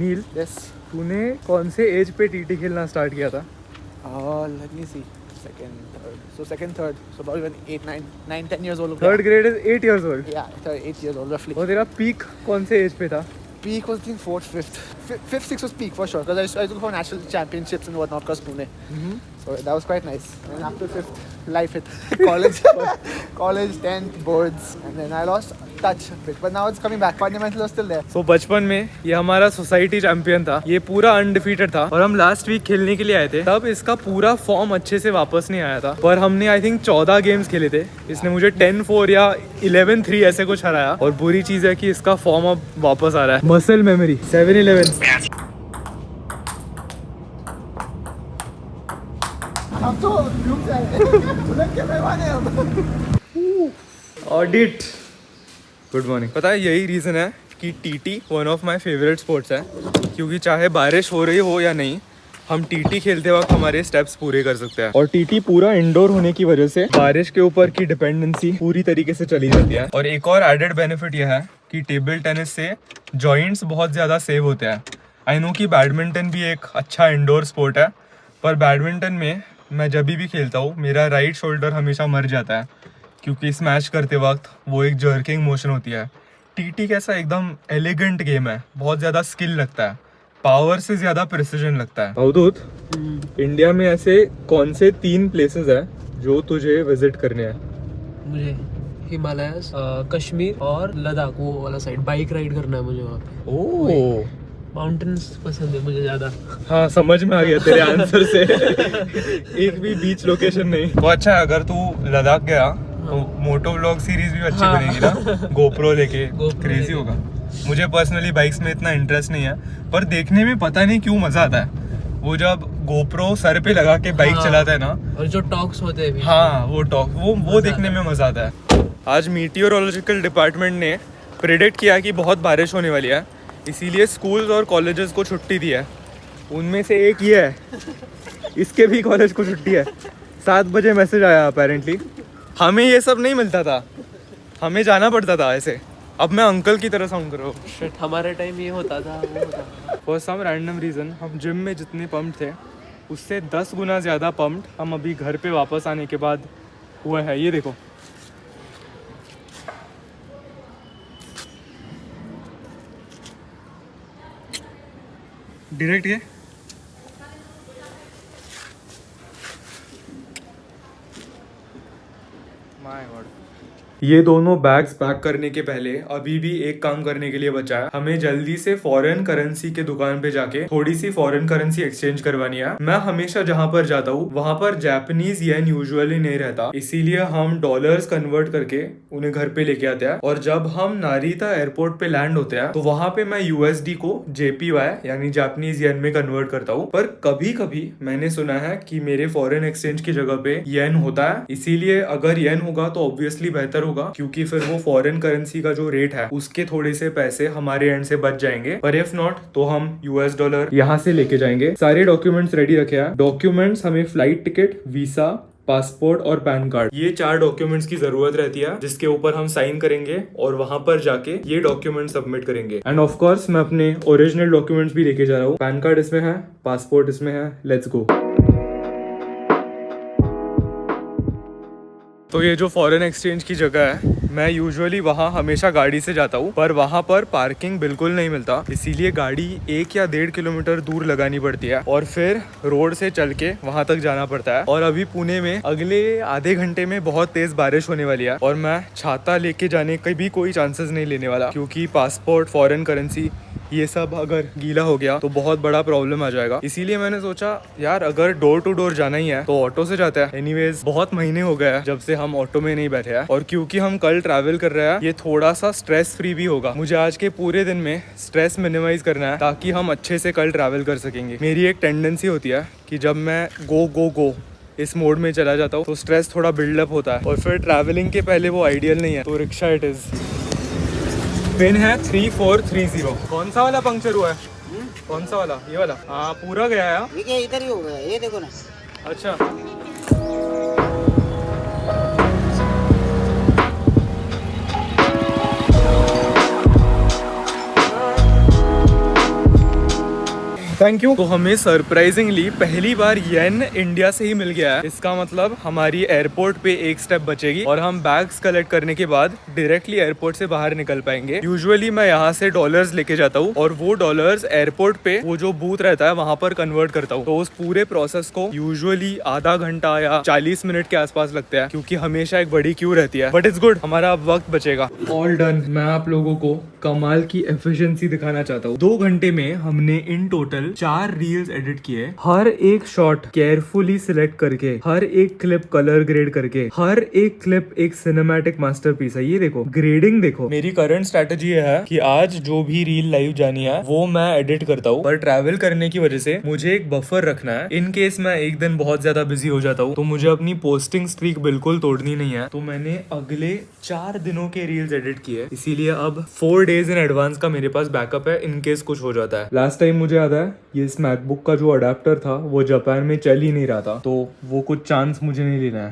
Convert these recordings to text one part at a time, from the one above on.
नील, Yes. तूने कौन से एज पे टीटी खेलना स्टार्ट किया था? Let me see. Second, third. So second, third. So about even 8, 9, 10 years old. Third grade is 8 years old. Yeah, 8 years old roughly. और तेरा पीक कौन से एज पे था? Peak was I think fourth, fifth, sixth was peak for sure. Because I used to go for national championships and whatnot across Pune. So that was quite nice. And after fifth, life hit. college, 10th, boards, and then I lost touch a bit. But now it's coming back. Fundamentals are still there. So बचपन में ये हमारा society champion था, ये पूरा undefeated था और हम लास्ट वीक खेलने के लिए आए थे। तब इसका पूरा फॉर्म अच्छे से वापस नहीं आया था, पर हमने आई थिंक 14 गेम्स खेले थे। इसने मुझे 10-4 या 11-3 ऐसे कुछ हराया। और बुरी चीज है कि इसका फॉर्म अब वापस आ रहा है। Muscle memory 7-11। हम तो डूब जाएंगे। ऑडिट। Good morning. पता है यही रीज़न है कि TT one of my favourite sports है, क्योंकि चाहे बारिश हो रही हो या नहीं, हम टीटी खेलते वक्त हमारे स्टेप्स पूरे कर सकते हैं। और टीटी पूरा इंडोर होने की वजह से बारिश के ऊपर की डिपेंडेंसी पूरी तरीके से चली जाती है। और एक और एडेड बेनिफिट यह है कि टेबल टेनिस से जॉइंट्स बहुत ज़्यादा सेव होते हैं। आई नो कि बैडमिंटन भी एक अच्छा इंडोर स्पोर्ट है, पर बैडमिंटन में मैं जब भी खेलता हूँ मेरा राइट शोल्डर हमेशा मर जाता है, क्योंकि स्मैश करते वक्त वो एक जर्किंग मोशन होती है। टीटी कैसा एकदम एलिगेंट गेम है, बहुत ज़्यादा स्किल लगता है, पावर से ज़्यादा प्रिसिजन लगता है। अवधूत, इंडिया में ऐसे कौन से 3 प्लेसेस हैं जो तुझे विजिट करने हैं? मुझे हिमालयस, कश्मीर और लद्दाख, वो वाला साइड बाइक राइड करना है मुझे वहाँ पे। ओह, माउंटेन्स पसंद है मुझे ज्यादा। हाँ समझ में आ गया तेरे आंसर से। एक भी बीच लोकेशन नहीं। तो अच्छा, अगर तू लद्दाख गया तो मोटो व्लॉग सीरीज भी अच्छी बनेगी ना, गोप्रो लेके। क्रेजी होगा। मुझे पर्सनली बाइक्स में इतना इंटरेस्ट नहीं है, पर देखने में पता नहीं क्यों मजा आता है। वो जब गोप्रो सर पे लगा के बाइक चलाता है ना, और जो टॉक्स होते हैं भी। हाँ वो देखने में मजा आता है। आज मीटियोरोलॉजिकल डिपार्टमेंट ने प्रेडिक्ट किया कि बहुत बारिश होने वाली है, इसीलिए स्कूल्स और कॉलेजेस को छुट्टी दी है। उनमें से एक ये है, इसके भी कॉलेज को छुट्टी है। 7 बजे मैसेज आया अपेरेंटली। हमें ये सब नहीं मिलता था, हमें जाना पड़ता था ऐसे। अब मैं अंकल की तरह साउंड कर रहा हूँ। शिट, हमारे टाइम ये होता था, वो होता था। फॉर सम रैंडम रीज़न हम जिम में जितने पम्प्ड थे उससे 10 गुना ज़्यादा पम्प्ड हम अभी घर पे वापस आने के बाद हुआ है। ये देखो, डायरेक्ट ये माय गॉड। ये दोनों बैग्स पैक करने के पहले अभी भी एक काम करने के लिए बचा है। हमें जल्दी से फॉरेन करेंसी के दुकान पे जाके थोड़ी सी फॉरेन करेंसी एक्सचेंज करवानी है। मैं हमेशा जहाँ पर जाता हूँ वहाँ पर जापानीज येन यूजुअली नहीं रहता, इसीलिए हम डॉलर्स कन्वर्ट करके उन्हें घर पे लेके आते हैं। और जब हम नारिता एयरपोर्ट पे लैंड होते हैं तो वहाँ पे मैं यूएसडी को JPY यानी जापानीज येन में कन्वर्ट करता हूँ। पर कभी कभी मैंने सुना है कि मेरे फॉरेन एक्सचेंज की जगह पे येन होता है, इसीलिए अगर येन होगा तो ऑब्वियसली बेहतर होगा, क्योंकि फिर वो फॉरेन करेंसी का जो रेट है उसके थोड़े से पैसे हमारे एंड से बच जाएंगे। पर इफ नॉट तो हम US डॉलर यहाँ से लेके जाएंगे। सारे डॉक्यूमेंट्स रेडी रखे हैं। डॉक्यूमेंट्स हमें फ्लाइट टिकट, वीसा, पासपोर्ट और पैन कार्ड, ये 4 डॉक्यूमेंट्स की जरूरत रहती है, जिसके ऊपर हम साइन करेंगे और वहां पर जाके ये डॉक्यूमेंट सबमिट करेंगे। एंड ऑफ कोर्स मैं अपने ओरिजिनल डॉक्यूमेंट्स भी लेके जा रहा हूँ। पैन कार्ड इसमें है, पासपोर्ट इसमें है। Let's go. तो ये जो फॉरेन एक्सचेंज की जगह है, मैं यूजुअली वहाँ हमेशा गाड़ी से जाता हूँ, पर वहाँ पर पार्किंग बिल्कुल नहीं मिलता, इसीलिए गाड़ी 1 या 1.5 किलोमीटर दूर लगानी पड़ती है और फिर रोड से चल के वहाँ तक जाना पड़ता है। और अभी पुणे में अगले आधे घंटे में बहुत तेज बारिश होने वाली है और मैं छाता लेके जाने का भी कोई चांसेस नहीं लेने वाला, क्योंकि पासपोर्ट, फॉरेन करेंसी, ये सब अगर गीला हो गया तो बहुत बड़ा प्रॉब्लम आ जाएगा। इसीलिए मैंने सोचा यार अगर डोर टू डोर जाना ही है तो ऑटो से जाते हैं। एनीवेज बहुत महीने हो गए हैं जब से हम ऑटो में नहीं बैठे हैं, और क्योंकि हम कल ट्रैवल कर रहे हैं ये थोड़ा सा स्ट्रेस फ्री भी होगा। मुझे आज के पूरे दिन में स्ट्रेस मिनिमाइज करना है ताकि हम अच्छे से कल ट्रैवल कर सकेंगे। मेरी एक टेंडेंसी होती है कि जब मैं गो इस मोड में चला जाता हूँ तो स्ट्रेस थोड़ा बिल्डअप होता है और फिर ट्रैवलिंग के पहले वो आइडियल नहीं है। तो रिक्शा इट इज। पिन है 3430। कौन सा वाला पंक्चर हुआ है? कौन सा वाला? ये वाला? हाँ पूरा गया है। ये इधर ही हो गया, ये देखो ना। अच्छा, थैंक यू। तो हमें सरप्राइजिंगली पहली बार येन इंडिया से ही मिल गया है। इसका मतलब हमारी एयरपोर्ट पे एक स्टेप बचेगी और हम बैग्स कलेक्ट करने के बाद डायरेक्टली एयरपोर्ट से बाहर निकल पाएंगे। यूजुअली मैं यहाँ से डॉलर्स लेके जाता हूँ और वो डॉलर्स एयरपोर्ट पे वो जो बूथ रहता है वहाँ पर कन्वर्ट करता हूँ। तो उस पूरे प्रोसेस को यूजुअली आधा घंटा या 40 मिनट के आसपास लगता है, क्योंकि हमेशा एक बड़ी क्यू रहती है। बट इट्स गुड, हमारा अब वक्त बचेगा। All done. मैं आप लोगों को कमाल की एफिशिएंसी दिखाना चाहता हूँ। 2 घंटे में हमने इन टोटल 4 रील्स एडिट किए। हर एक शॉट केयरफुली सिलेक्ट करके, हर एक क्लिप कलर ग्रेड करके, हर एक क्लिप एक सिनेमैटिक मास्टरपीस है। ये देखो, ग्रेडिंग देखो। मेरी करंट स्ट्रेटजी है कि आज जो भी रील लाइव जानी है वो मैं एडिट करता हूँ, पर ट्रैवल करने की वजह से मुझे एक बफर रखना है। इन केस मैं एक दिन बहुत ज्यादा बिजी हो जाता हूँ तो मुझे अपनी पोस्टिंग स्ट्रीक बिल्कुल तोड़नी नहीं है। तो मैंने अगले 4 दिनों के रील्स एडिट किए, इसीलिए अब 4 डेज इन एडवांस का मेरे पास बैकअप है इन केस कुछ हो जाता है। लास्ट टाइम मुझे याद है ये इस मैकबुक का जो अडेप्टर था वो जापान में चल ही नहीं रहा था, तो वो कुछ चांस मुझे नहीं लेना है।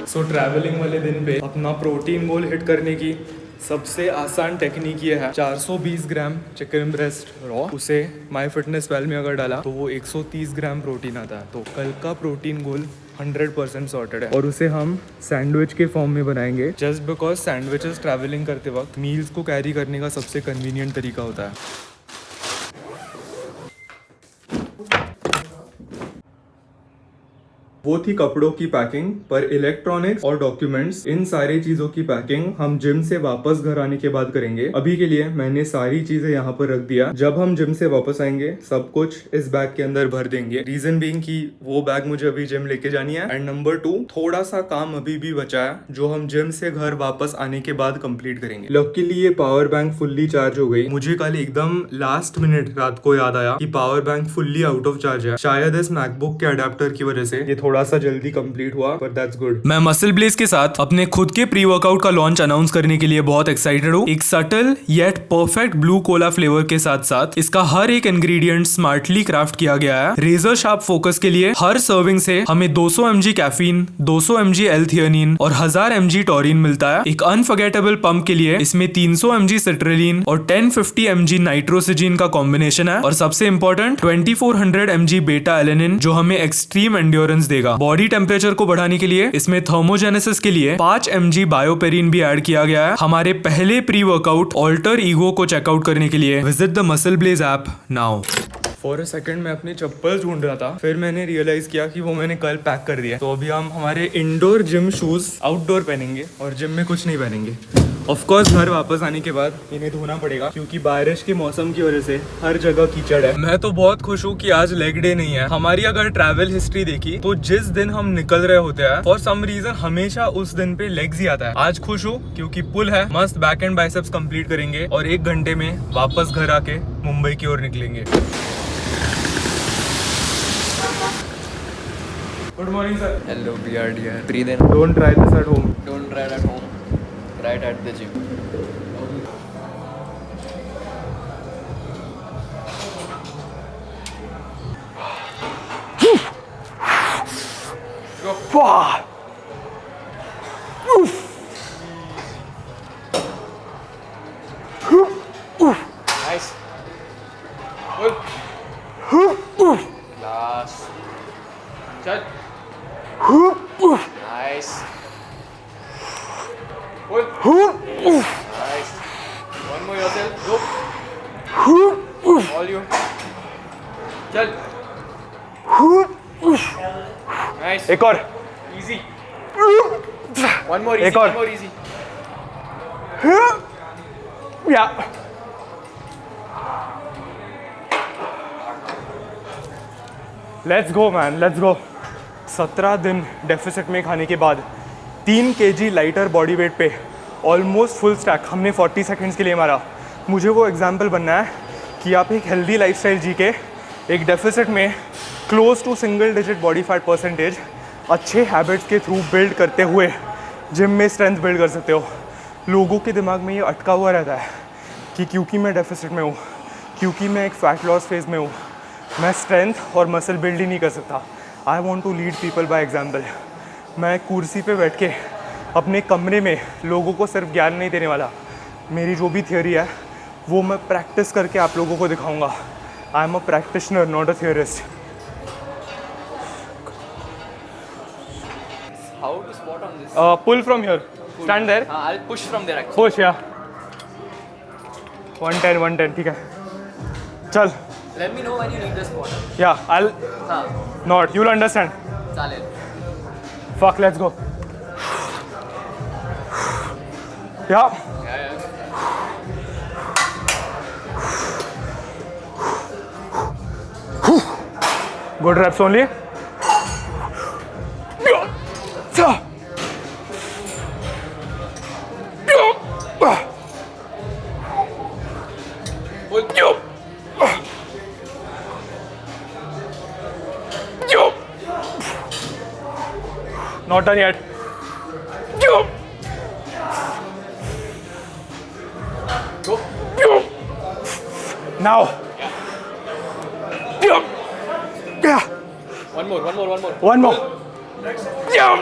सो ट्रैवलिंग वाले दिन पे अपना प्रोटीन गोल हिट करने की सबसे आसान टेक्निक ये है, 420 ग्राम चिकन ब्रेस्ट रॉ, उसे माई फिटनेस पैल में अगर डाला तो वो 130 ग्राम प्रोटीन आता है। तो कल का प्रोटीन गोल 100% सॉर्टेड है और उसे हम सैंडविच के फॉर्म में बनाएंगे, जस्ट बिकॉज सैंडविचेस ट्रैवलिंग करते वक्त मील्स को कैरी करने का सबसे कन्वीनियंट तरीका होता है। वो थी कपड़ों की पैकिंग, पर इलेक्ट्रॉनिक्स और डॉक्यूमेंट्स, इन सारी चीजों की पैकिंग हम जिम से वापस घर आने के बाद करेंगे। अभी के लिए मैंने सारी चीजें यहाँ पर रख दिया। जब हम जिम से वापस आएंगे सब कुछ इस बैग के अंदर भर देंगे। रीजन बीइंग कि वो बैग मुझे अभी जिम लेके जानी है, एंड नंबर 2 थोड़ा सा काम अभी भी बचा है जो हम जिम से घर वापस आने के बाद कंप्लीट करेंगे। लकीली ये पावर बैंक फुल्ली चार्ज हो गई। मुझे कल एकदम लास्ट मिनट रात को याद आया कि power bank fully out of charge है। शायद इस मैकबुक के अडेप्टर की वजह से ये थोड़ा सा जल्दी कंप्लीट हुआ, पर दैट्स गुड। मैं मसल ब्लेज के साथ अपने खुद के प्री वर्कआउट का लॉन्च अनाउंस करने के लिए बहुत एक्साइटेड हूँ। एक subtle yet perfect blue Cola flavour के साथ साथ इसका हर एक इंग्रेडिएंट स्मार्टली क्राफ्ट किया गया है। रेजर शार्प फोकस के लिए हर सर्विंग से हमें 200 mg कैफीन, 200 mg L-theanine और 1000 mg टॉरिन मिलता है। एक अनफॉरगेटेबल पंप के लिए इसमें 300 mg सिट्रेलिन और 1050 mg नाइट्रोसिजिन का कॉम्बिनेशन है, और सबसे इंपॉर्टेंट 2400 mg बेटा एलेनिन जो हमें एक्सट्रीम एंड्योरेंस देगा। बॉडी टेम्परेचर को बढ़ाने के लिए इसमें थर्मोजेनेसिस के लिए 5 mg बायोपेरिन भी ऐड किया गया है। हमारे पहले प्री वर्कआउट ऑल्टर ईगो को चेकआउट करने के लिए visit the MuscleBlaze app now. For a second मैं अपनी चप्पल ढूंढ रहा था, फिर मैंने रियलाइज किया कि वो मैंने कल पैक कर दिया। तो अभी हम हमारे इंडोर जिम शूज आउटडोर पहनेंगे और जिम में कुछ नहीं पहनेंगे। ऑफ कोर्स घर वापस आने के बाद इन्हें धोना पड़ेगा, क्योंकि बारिश के मौसम की वजह से हर जगह कीचड़ है। मैं तो बहुत खुश हूँ कि आज लेग डे नहीं है। हमारी अगर ट्रैवल हिस्ट्री देखी तो जिस दिन हम निकल रहे होते हैं फॉर सम रीजन हमेशा उस दिन पे लेग्स ही आता है। आज खुश हूँ क्योंकि पुल है, मस्त बैक एंड बाइसेप्स कंप्लीट करेंगे और 1 घंटे में वापस घर आके मुंबई की ओर निकलेंगे। Good morning sir. Hello, dear. Breathe in. Don't try this at home. Don't try it at home. Try it at the gym. Nice. Good. Class. Chal. Nice. Good. Nice. One more yourself. Go. All you. Chal. Nice. एक और। Easy. One more easy. एक और। One more easy. या let's go man, let's go. 17 दिन deficit में खाने के बाद 3 kg लाइटर बॉडी वेट पे ऑलमोस्ट फुल स्टैक हमने 40 सेकंड्स के लिए मारा। मुझे वो एग्जाम्पल बनना है कि आप एक हेल्दी लाइफस्टाइल जी के एक डेफिसिट में close to single digit body fat percentage अच्छे हैबिट्स के थ्रू बिल्ड करते हुए जिम में स्ट्रेंथ बिल्ड कर सकते हो। लोगों के दिमाग में ये अटका हुआ रहता है कि क्योंकि मैं डेफिसिट में हूँ, क्योंकि मैं एक फैट लॉस फेज़ में हूँ, मैं स्ट्रेंथ और मसल बिल्ड ही नहीं कर सकता। I want to lead people by example. मैं कुर्सी पे बैठ के अपने कमरे में लोगों को सिर्फ ज्ञान नहीं देने वाला, मेरी जो भी थियोरी है वो मैं प्रैक्टिस करके आप लोगों को दिखाऊंगा। I am a practitioner, not a theorist. How to spot on this? Pull from here, stand there, I'll push from there actually. Push या 110 ठीक है, चल। Let me know when you need the spot. या आई हाँ, not, you will understand. चालेल. Fuck, let's go. या good reps only. Not done yet. Go. Now. Yeah. One more. One more. Yeah.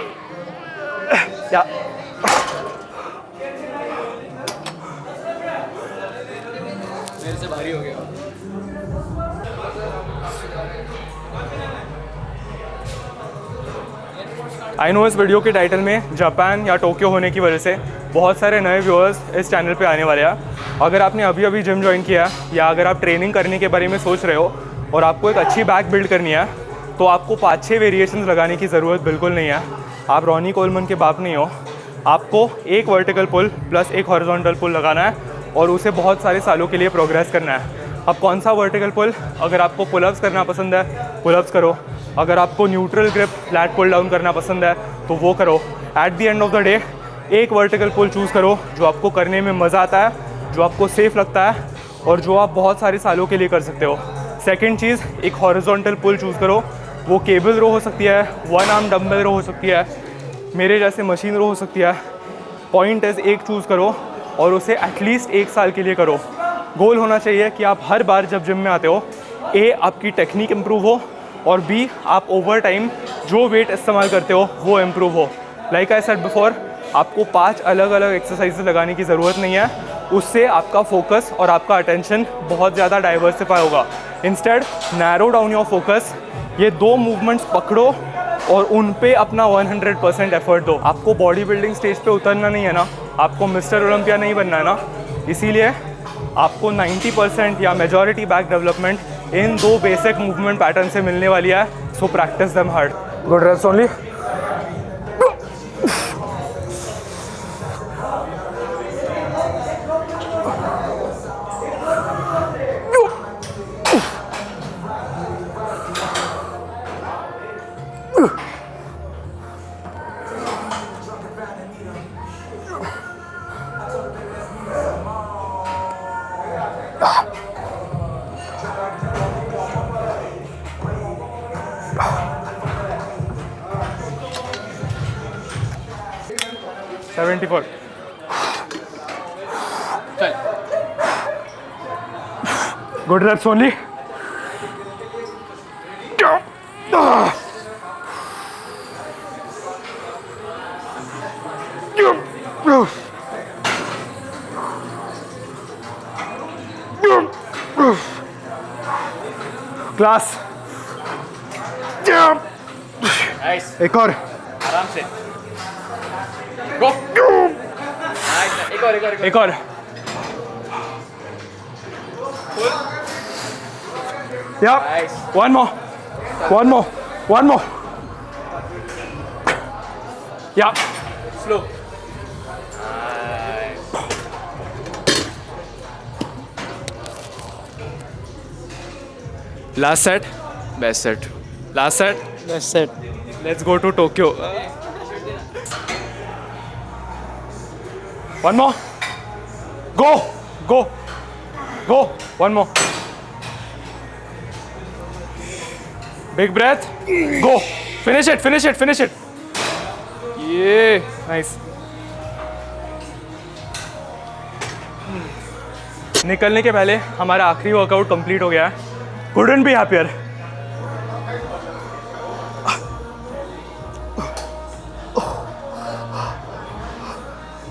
मेरे से भारी हो गया. आई नो इस वीडियो के टाइटल में जापान या टोक्यो होने की वजह से बहुत सारे नए व्यूअर्स इस चैनल पे आने वाले हैं। अगर आपने अभी अभी जिम ज्वाइन किया या अगर आप ट्रेनिंग करने के बारे में सोच रहे हो और आपको एक अच्छी बैक बिल्ड करनी है तो आपको 5-6 वेरिएशंस लगाने की ज़रूरत बिल्कुल नहीं है। आप रॉनी कोलमन के बाप नहीं हो। आपको एक वर्टिकल पुल प्लस एक हॉरिजॉन्टल पुल लगाना है और उसे बहुत सारे सालों के लिए प्रोग्रेस करना है। अब कौन सा वर्टिकल पुल? अगर आपको पुलअप्स करना पसंद है पुलअप्स करो, अगर आपको neutral grip flat pull down करना पसंद है तो वो करो। At the end of the day एक वर्टिकल पुल चूज़ करो जो आपको करने में मज़ा आता है, जो आपको सेफ़ लगता है और जो आप बहुत सारे सालों के लिए कर सकते हो। सेकंड चीज़, एक हॉरिजॉन्टल पुल चूज़ करो। वो केबल रो हो सकती है, वन आर्म डम्बल रो हो सकती है, मेरे जैसे मशीन रो हो सकती है। पॉइंट इज़ एक चूज़ करो और उसे एटलीस्ट 1 साल के लिए करो। गोल होना चाहिए कि आप हर बार जब जिम में आते हो ए आपकी टेक्निक इम्प्रूव हो और बी आप ओवर टाइम जो वेट इस्तेमाल करते हो वो इम्प्रूव हो। लाइक आई सेड बिफोर, आपको 5 अलग अलग एक्सरसाइजेस लगाने की ज़रूरत नहीं है। उससे आपका फोकस और आपका अटेंशन बहुत ज़्यादा डाइवर्सिफाई होगा। Instead narrow down your focus, ये 2 मूवमेंट्स पकड़ो और उन पे अपना 100% एफर्ट दो। आपको बॉडी बिल्डिंग स्टेज पे उतरना नहीं है ना, आपको मिस्टर ओलंपिया नहीं बनना है ना, इसीलिए आपको 90% या मेजॉरिटी बैक डेवलपमेंट इन 2 बेसिक मूवमेंट पैटर्न से मिलने वाली है। So practice them hard. Good reps only. चल. Good reps only. Class Nice. एक और। आराम से. Go. Nice. एक और. Yep. Nice. One more. Yep. Slow. Last set. Best set. Last set. Best set. Let's go to Tokyo. One more. Go. One more. Big breath. Go. Finish it. Yeah. Nice. निकलने के पहले हमारा आखिरी workout complete हो गया है। Couldn't be happier.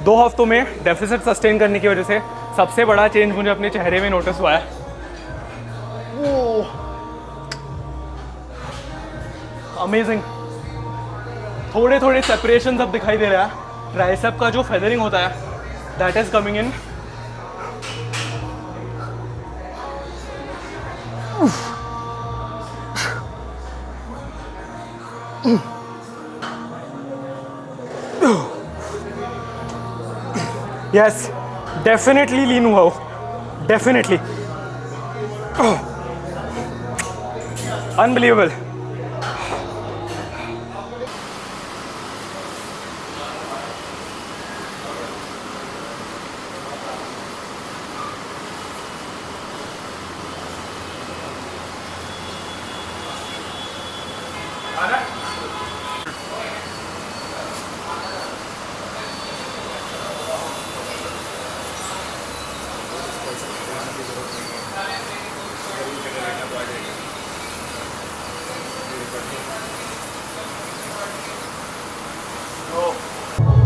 2 हफ्तों में डेफिसिट सस्टेन करने की वजह से सबसे बड़ा चेंज मुझे अपने चेहरे में नोटिस हुआ है। अमेजिंग, थोड़े थोड़े सेपरेशन अब दिखाई दे रहा है। ट्राइसेप का जो फेदरिंग होता है that is coming in. Yes, definitely lean हुआ हो, डेफिनेटली। अनबिलीवेबल।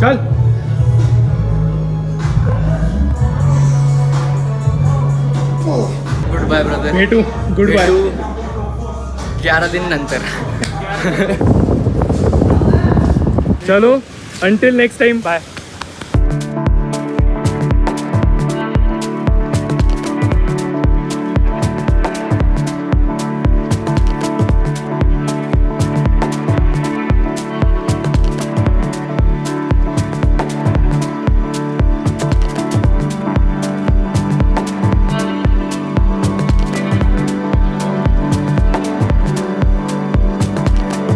चल गुड बाय ब्रदर, भेटू, गुड बाय। 11 दिन नंतर। चलो, अंटिल नेक्स्ट टाइम, बाय।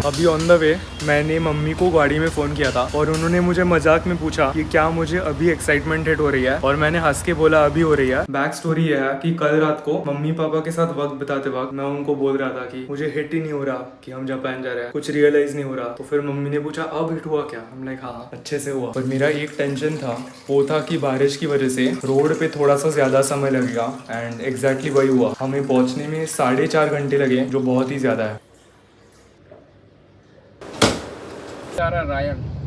अभी ऑन द वे मैंने मम्मी को गाड़ी में फ़ोन किया था और उन्होंने मुझे मजाक में पूछा कि क्या मुझे अभी एक्साइटमेंट हिट हो रही है, और मैंने हंस के बोला अभी हो रही है। बैक स्टोरी यह है कि कल रात को मम्मी पापा के साथ वक्त बिताते वक्त मैं उनको बोल रहा था कि मुझे हिट ही नहीं हो रहा कि हम जापान जा रहे हैं, कुछ रियलाइज नहीं हो रहा। तो फिर मम्मी ने पूछा अब हिट हुआ क्या? हम लाइक हाँ अच्छे से हुआ। पर मेरा एक टेंशन था, वो था कि बारिश की वजह से रोड पे थोड़ा सा ज्यादा समय लगेगा, एंड एग्जैक्टली वही हुआ। हमें पहुंचने में 4.5 घंटे लगे, जो बहुत ही ज्यादा है।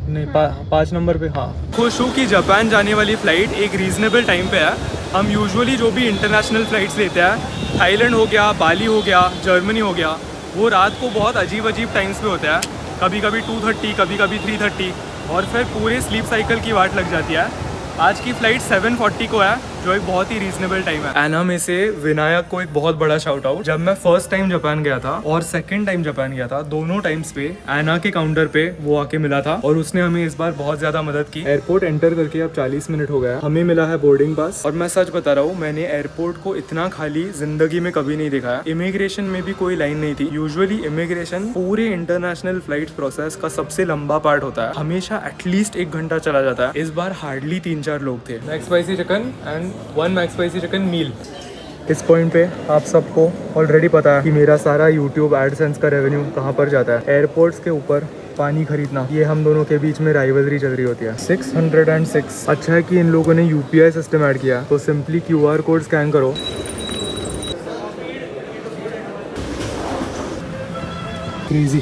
नहीं, 5 नंबर पे। हाँ, खुश हूँ कि जापान जाने वाली फ़्लाइट एक रीज़नेबल टाइम पे है। हम यूजुअली जो भी इंटरनेशनल फ़्लाइट्स लेते हैं, थाईलैंड हो गया, बाली हो गया, जर्मनी हो गया, वो रात को बहुत अजीब अजीब टाइम्स पे होता है। कभी कभी 2:30, कभी कभी 3:30, और फिर पूरे स्लीप साइकिल की वाट लग जाती है। आज की फ़्लाइट 7:40 को है, जो एक बहुत ही रीजनेबल टाइम है। एना में से विनायक को एक बहुत बड़ा शाउट आउट। जब मैं फर्स्ट टाइम जापान गया था और सेकंड टाइम जापान गया था, दोनों टाइम्स पे एना के काउंटर पे वो आके मिला था और उसने हमें इस बार बहुत ज्यादा मदद की। एयरपोर्ट एंटर करके अब 40 मिनट हो गया, हमें मिला है बोर्डिंग पास। और मैं सच बता रहा हूँ, मैंने एयरपोर्ट को इतना खाली जिंदगी में कभी नहीं देखा है। इमिग्रेशन में भी कोई लाइन नहीं थी। यूजुअली इमिग्रेशन पूरे इंटरनेशनल फ्लाइट प्रोसेस का सबसे लंबा पार्ट होता है, हमेशा एटलीस्ट 1 घंटा चला जाता है। इस बार हार्डली 3-4 लोग थे। Max spicy chicken and 1 max spicy chicken meal. इस पॉइंट पे आप सबको ऑलरेडी पता है कि मेरा सारा यूट्यूब एडसेंस का रेवेन्यू कहाँ पर जाता है। एयरपोर्ट्स के ऊपर पानी खरीदना, ये हम दोनों के बीच में राइवलरी चल रही होती है। 606। अच्छा है कि इन लोगों ने UPI सिस्टम ऐड किया, तो सिंपली QR कोड स्कैन करो। क्रेजी।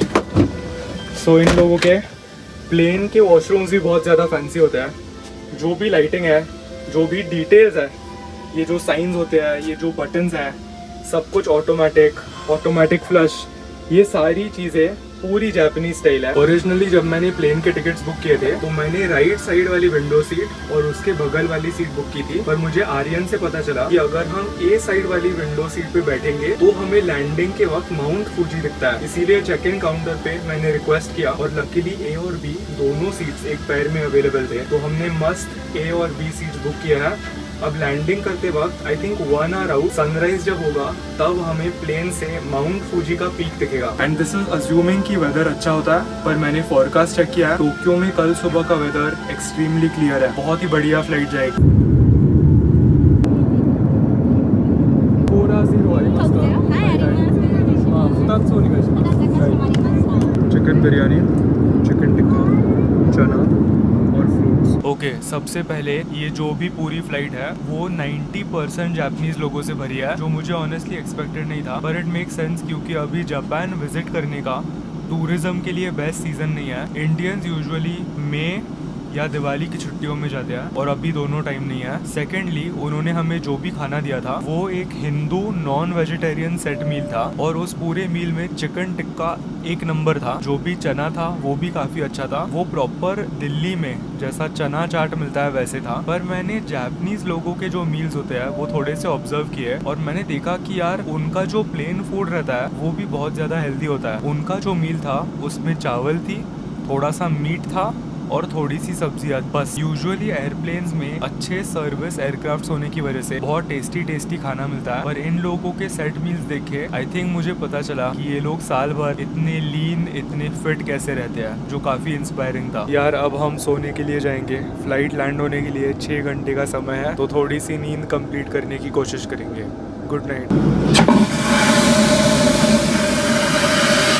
सो इन लोगों के प्लेन के वॉशरूम्स भी बहुत ज़्यादा फैंसी होते हैं। जो भी लाइटिंग है, जो भी डिटेल्स है, ये जो साइंस होते हैं, ये जो बटन्स हैं, सब कुछ ऑटोमेटिक फ्लश, ये सारी चीज़ें पूरी जापानीज स्टाइल है। ओरिजिनली जब मैंने प्लेन के टिकट्स बुक किए थे तो मैंने राइट साइड वाली विंडो सीट और उसके बगल वाली सीट बुक की थी, पर मुझे आर्यन से पता चला कि अगर हम ए साइड वाली विंडो सीट पे बैठेंगे तो हमें लैंडिंग के वक्त माउंट फूजी दिखता है। इसीलिए चेक इन काउंटर पे मैंने रिक्वेस्ट किया और लकीली ए और बी दोनों सीट्स एक पैर में अवेलेबल थे, तो हमने मस्त ए और बी सीट्स बुक किया है। अब लैंडिंग करते वक्त I think 1 hour out sunrise जब होगा तब हमें प्लेन से माउंट फूजी का पीक दिखेगा। एंड दिस इज अज्यूमिंग कि वेदर अच्छा होता है, पर मैंने फोरकास्ट चेक किया है, टोक्यो में कल सुबह का वेदर एक्सट्रीमली क्लियर है, बहुत ही बढ़िया फ्लाइट जाएगी। चिकन बिरयानी, चिकन टिक्का, चना और फ्रूट्स। ओके, सबसे पहले ये जो भी पूरी फ्लाइट है वो 90% जापानीज लोगों से भरी है, जो मुझे ऑनेस्टली एक्सपेक्टेड नहीं था, पर इट मेक सेंस क्योंकि अभी जापान विजिट करने का टूरिज्म के लिए बेस्ट सीजन नहीं है। इंडियंस यूजुअली मई या दिवाली की छुट्टियों में जाते हैं और अभी दोनों टाइम नहीं है। सेकेंडली उन्होंने हमें जो भी खाना दिया था वो एक हिंदू नॉन वेजिटेरियन सेट मील था और उस पूरे मील में चिकन टिक्का एक नंबर था। जो भी चना था वो भी काफी अच्छा था। वो प्रॉपर दिल्ली में जैसा चना चाट मिलता है वैसे था। पर मैंने जापानीज लोगों के जो मील्स होते हैं वो थोड़े से ऑब्जर्व किए और मैंने देखा कि यार उनका जो प्लेन फूड रहता है वो भी बहुत ज्यादा हेल्दी होता है। उनका जो मील था उसमें चावल थी, थोड़ा सा मीट था और थोड़ी सी सब्जियां बस। यूजुअली एयरप्लेन्स में अच्छे सर्विस एयरक्राफ्ट्स होने की वजह से बहुत टेस्टी खाना मिलता है। पर इन लोगों के सेट मील्स देखे आई थिंक मुझे पता चला कि ये लोग साल भर इतने लीन इतने फिट कैसे रहते हैं, जो काफी इंस्पायरिंग था। यार अब हम सोने के लिए जाएंगे। फ्लाइट लैंड होने के लिए 6 घंटे का समय है तो थोड़ी सी नींद कंप्लीट करने की कोशिश करेंगे। Good night.